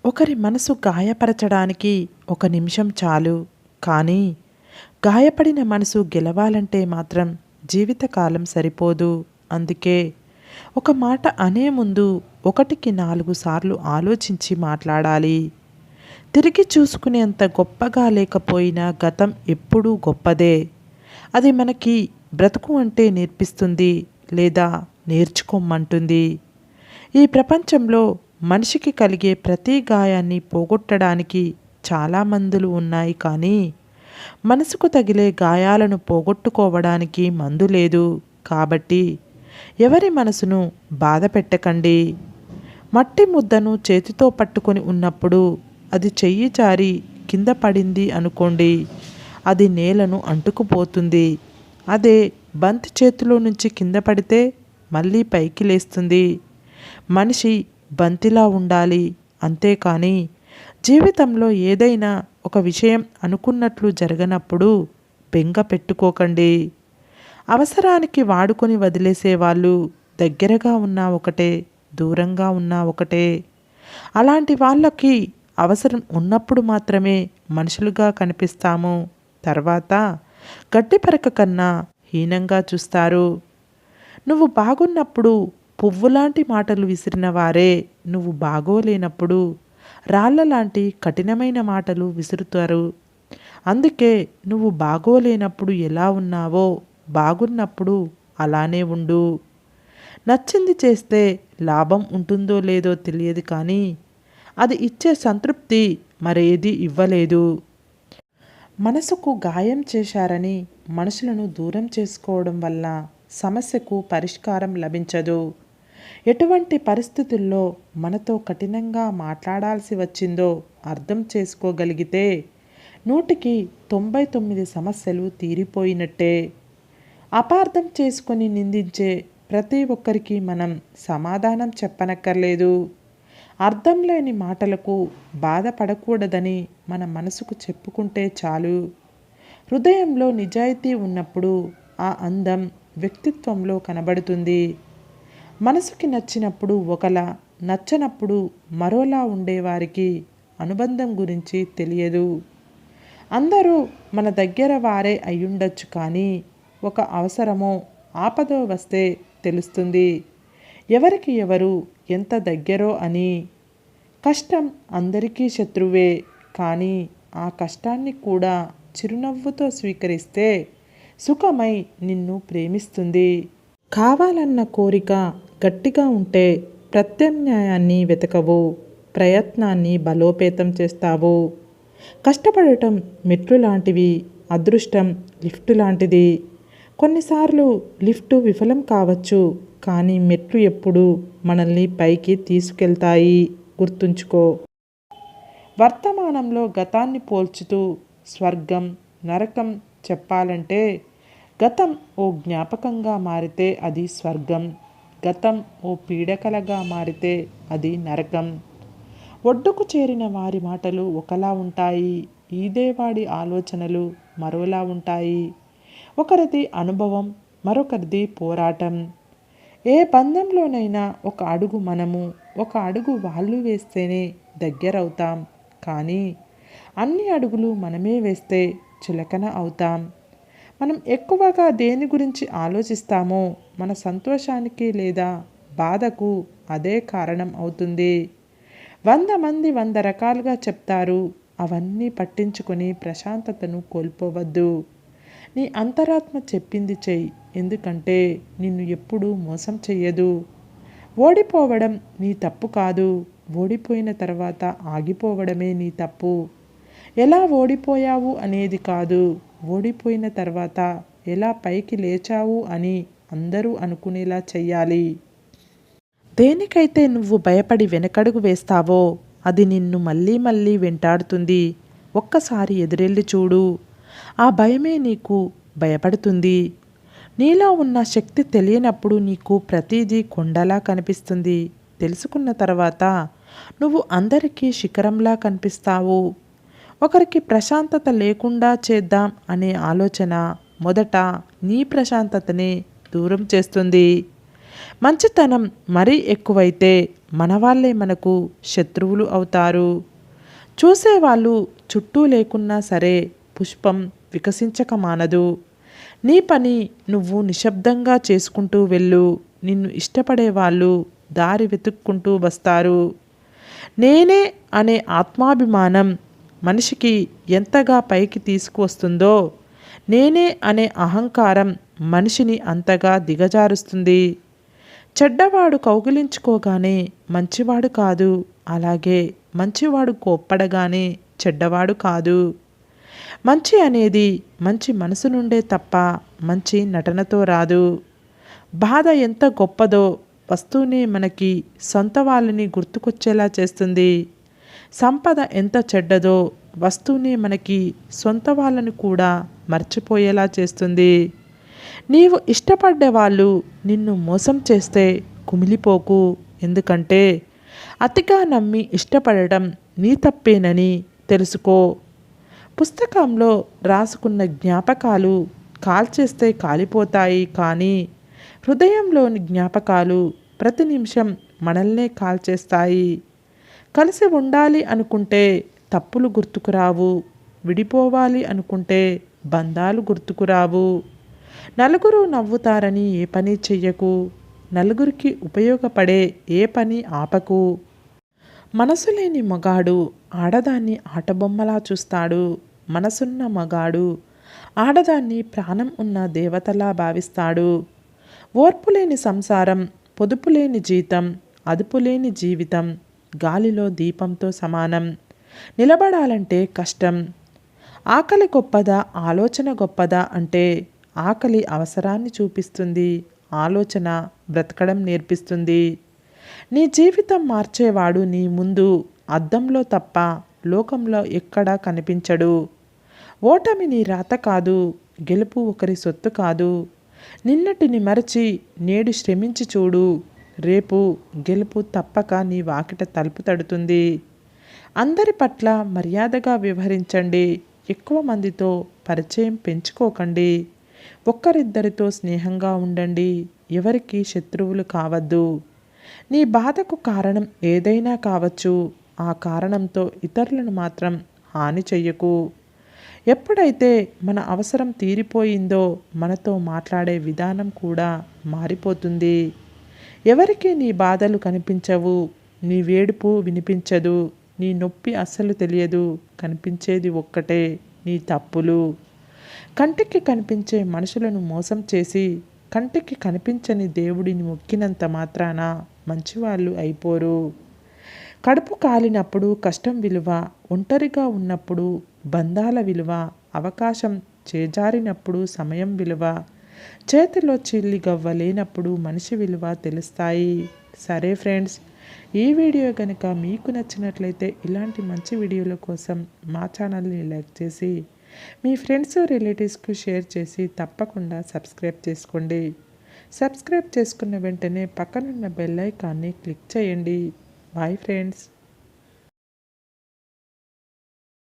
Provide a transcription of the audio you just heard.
ఒకరి మనసు గాయపరచడానికి ఒక నిమిషం చాలు. కానీ గాయపడిన మనసు గెలవాలంటే మాత్రం జీవితకాలం సరిపోదు. అందుకే ఒక మాట అనే ముందు ఒకటికి 4 సార్లు ఆలోచించి మాట్లాడాలి. తిరిగి చూసుకునేంత గొప్పగా లేకపోయినా గతం ఎప్పుడూ గొప్పదే. అది మనకి బ్రతుకు అంటే నేర్పిస్తుంది, లేదా నేర్చుకోమంటుంది. ఈ ప్రపంచంలో మనిషికి కలిగే ప్రతి గాయాన్ని పోగొట్టడానికి చాలా మందులు ఉన్నాయి, కానీ మనసుకు తగిలే గాయాలను పోగొట్టుకోవడానికి మందు లేదు. కాబట్టి ఎవరి మనసును బాధ పెట్టకండి. మట్టి ముద్దను చేతితో పట్టుకొని ఉన్నప్పుడు అది చెయ్యి జారి కింద పడింది అనుకోండి, అది నేలను అంటుకుపోతుంది. అదే బంతి చేతిలో నుంచి కింద పడితే మళ్ళీ పైకి లేస్తుంది. మనిషి బంతిలా ఉండాలి, అంతేకాని జీవితంలో ఏదైనా ఒక విషయం అనుకున్నట్లు జరగనప్పుడు బెంగ పెట్టుకోకండి. అవసరానికి వాడుకొని వదిలేసేవాళ్ళు దగ్గరగా ఉన్నా ఒకటే, దూరంగా ఉన్నా ఒకటే. అలాంటి వాళ్ళకి అవసరం ఉన్నప్పుడు మాత్రమే మనుషులుగా కనిపిస్తాము. తర్వాత గడ్డి పరక కన్నా హీనంగా చూస్తారు. నువ్వు బాగున్నప్పుడు పువ్వులాంటి మాటలు విసిరిన వారే నువ్వు బాగోలేనప్పుడు రాళ్ళలాంటి కఠినమైన మాటలు విసురుతారు. అందుకే నువ్వు బాగోలేనప్పుడు ఎలా ఉన్నావో బాగున్నప్పుడు అలానే ఉండు. నచ్చింది చేస్తే లాభం ఉంటుందో లేదో తెలియదు, కానీ అది ఇచ్చే సంతృప్తి మరేది ఇవ్వలేదు. మనసుకు గాయం చేశారని మనుషులను దూరం చేసుకోవడం వల్ల సమస్యకు పరిష్కారం లభించదు. ఎటువంటి పరిస్థితుల్లో మనతో కఠినంగా మాట్లాడాల్సి వచ్చిందో అర్థం చేసుకోగలిగితే 100కి 99 సమస్యలు తీరిపోయినట్టే. అపార్థం చేసుకొని నిందించే ప్రతి ఒక్కరికి మనం సమాధానం చెప్పనక్కర్లేదు. అర్థం లేని మాటలకు బాధపడకూడదని మన మనసుకు చెప్పుకుంటే చాలు. హృదయంలో నిజాయితీ ఉన్నప్పుడు ఆ అందం వ్యక్తిత్వంలో కనబడుతుంది. మనసుకి నచ్చినప్పుడు ఒకలా, నచ్చనప్పుడు మరోలా ఉండేవారికి అనుబంధం గురించి తెలియదు. అందరూ మన దగ్గర వారే అయ్యుండొచ్చు, కానీ ఒక అవసరమో ఆపదో వస్తే తెలుస్తుంది ఎవరికి ఎవరు ఎంత దగ్గరో అని. కష్టం అందరికీ శత్రువే, కానీ ఆ కష్టాన్ని కూడా చిరునవ్వుతో స్వీకరిస్తే సుఖమై నిన్ను ప్రేమిస్తుంది. కావాలన్న కోరిక గట్టిగా ఉంటే ప్రత్యామ్నాయాన్ని వెతకవు, ప్రయత్నాన్ని బలోపేతం చేస్తావు. కష్టపడటం మెట్లు లాంటివి, అదృష్టం లిఫ్ట్ లాంటిది. కొన్నిసార్లు లిఫ్ట్ విఫలం కావచ్చు, కానీ మెట్లు ఎప్పుడు మనల్ని పైకి తీసుకెళ్తాయి, గుర్తుంచుకో. వర్తమానంలో గతాన్ని పోల్చుతూ స్వర్గం నరకం చెప్పాలంటే గతం ఓ జ్ఞాపకంగా మారితే అది స్వర్గం, గతం ఓ పీడకలగా మారితే అది నరకం. ఒడ్డుకు చేరిన వారి మాటలు ఒకలా ఉంటాయి, ఈదేవాడి ఆలోచనలు మరోలా ఉంటాయి. ఒకరిది అనుభవం, మరొకరిది పోరాటం. ఏ బంధంలోనైనా ఒక అడుగు మనము, ఒక అడుగు వాళ్ళు వేస్తేనే దగ్గరవుతాం, కానీ అన్ని అడుగులు మనమే వేస్తే చులకన అవుతాం. మనం ఎక్కువగా దేని గురించి ఆలోచిస్తామో మన సంతోషానికి లేదా బాధకు అదే కారణం అవుతుంది. 100 మంది 100 రకాలుగా చెప్తారు, అవన్నీ పట్టించుకొని ప్రశాంతతను కోల్పోవద్దు. నీ అంతరాత్మ చెప్పింది చెయ్యి, ఎందుకంటే నిన్ను ఎప్పుడూ మోసం చెయ్యదు. ఓడిపోవడం నీ తప్పు కాదు, ఓడిపోయిన తర్వాత ఆగిపోవడమే నీ తప్పు. ఎలా ఓడిపోయావు అనేది కాదు, ఓడిపోయిన తర్వాత ఎలా పైకి లేచావు అని అందరూ అనుకునేలా చెయ్యాలి. దేనికైతే నువ్వు భయపడి వెనకడుగు వేస్తావో అది నిన్ను మళ్ళీ మళ్ళీ వెంటాడుతుంది. ఒక్కసారి ఎదురెళ్ళి చూడు, ఆ భయమే నీకు భయపడుతుంది. నీలో ఉన్న శక్తి తెలియనప్పుడు నీకు ప్రతిదీ కొండలా కనిపిస్తుంది. తెలుసుకున్న తర్వాత నువ్వు అందరికీ శిఖరంలా కనిపిస్తావు. ఒకరికి ప్రశాంతత లేకుండా చేద్దాం అనే ఆలోచన మొదట నీ ప్రశాంతతనే దూరం చేస్తుంది. మంచితనం మరీ ఎక్కువైతే మనవాళ్ళే మనకు శత్రువులు అవుతారు. చూసేవాళ్ళు చుట్టూ లేకున్నా సరే పుష్పం వికసించక మానదు. నీ పని నువ్వు నిశ్శబ్దంగా చేసుకుంటూ వెళ్ళు. నిన్ను ఇష్టపడేవాళ్ళు దారి వెతుక్కుంటూ వస్తారు. నేనే అనే ఆత్మాభిమానం మనిషికి ఎంతగా పైకి తీసుకువస్తుందో, నేనే అనే అహంకారం మనిషిని అంతగా దిగజారుస్తుంది. చెడ్డవాడు కౌగిలించుకోగానే మంచివాడు కాదు, అలాగే మంచివాడు కోప్పడగానే చెడ్డవాడు కాదు. మంచి అనేది మంచి మనసు నుండే తప్ప మంచి నటనతో రాదు. బాధ ఎంత గొప్పదో వస్తూనే మనకి సొంత వాళ్ళని గుర్తుకొచ్చేలా చేస్తుంది. సంపద ఎంత చెడ్డదో వస్తూనే మనకి సొంత వాళ్ళని కూడా మర్చిపోయేలా చేస్తుంది. నీవు ఇష్టపడ్డే వాళ్ళు నిన్ను మోసం చేస్తే కుమిలిపోకు. ఎందుకంటే అతిగా నమ్మి ఇష్టపడటం నీ తప్పేనని తెలుసుకో. పుస్తకంలో రాసుకున్న జ్ఞాపకాలు కాల్చేస్తే కాలిపోతాయి, కానీ హృదయంలోని జ్ఞాపకాలు ప్రతి నిమిషం మనల్నే కాల్చేస్తాయి. కలిసి ఉండాలి అనుకుంటే తప్పులు గుర్తుకురావు. విడిపోవాలి అనుకుంటే బంధాలు గుర్తుకురావు. నలుగురు నవ్వుతారని ఏ పని చెయ్యకు. నలుగురికి ఉపయోగపడే ఏ పని ఆపకు. మనసు లేని మగాడు ఆడదాన్ని ఆటబొమ్మలా చూస్తాడు. మనసున్న మగాడు ఆడదాన్ని ప్రాణం ఉన్న దేవతలా భావిస్తాడు. ఓర్పులేని సంసారం, పొదుపులేని జీతం, అదుపులేని జీవితం గాలిలో దీపంతో సమానం. నిలబడాలంటే కష్టం. ఆకలి గొప్పదా ఆలోచన గొప్పదా అంటే ఆకలి అవసరాన్ని చూపిస్తుంది, ఆలోచన బ్రతకడం నేర్పిస్తుంది. నీ జీవితం మార్చేవాడు నీ ముందు అద్దంలో తప్ప లోకంలో ఎక్కడా కనిపించడు. ఓటమి నీ రాత కాదు, గెలుపు ఒకరి సొత్తు కాదు. నిన్నటిని మరచి నేడు శ్రమించి చూడు. రేపు గెలుపు తప్పక నీ వాకిట తలుపు తడుతుంది. అందరి పట్ల మర్యాదగా వ్యవహరించండి. ఎక్కువ మందితో పరిచయం పెంచుకోకండి. ఒక్కరిద్దరితో స్నేహంగా ఉండండి. ఎవరికి శత్రువులు కావద్దు. నీ బాధకు కారణం ఏదైనా కావచ్చు. ఆ కారణంతో ఇతరులను మాత్రం హాని చెయ్యకు. ఎప్పుడైతే మన అవసరం తీరిపోయిందో మనతో మాట్లాడే విధానం కూడా మారిపోతుంది. ఎవరికి నీ బాధలు కనిపించవు. నీ వేడుపు వినిపించదు. నీ నొప్పి అస్సలు తెలియదు. కనిపించేది ఒక్కటే, నీ తప్పులు. కంటికి కనిపించే మనుషులను మోసం చేసి కంటికి కనిపించని దేవుడిని మొక్కినంత మాత్రాన మంచివాళ్ళు అయిపోరు. కడుపు కాలినప్పుడు కష్టం విలువ, ఒంటరిగా ఉన్నప్పుడు బంధాల విలువ, అవకాశం చేజారినప్పుడు సమయం విలువ, చేతిలో చిల్లి గవ్వ లేనప్పుడు మనిషి విలువ తెలుస్తాయి. సరే ఫ్రెండ్స్, ఈ వీడియో కనుక మీకు నచ్చినట్లయితే ఇలాంటి మంచి వీడియోల కోసం మా ఛానల్ని లైక్ చేసి మీ ఫ్రెండ్స్ రిలేటివ్స్కు షేర్ చేసి తప్పకుండా సబ్స్క్రైబ్ చేసుకోండి. సబ్స్క్రైబ్ చేసుకున్న వెంటనే పక్కనున్న బెల్ ఐకాన్ని క్లిక్ చేయండి. Bye friends.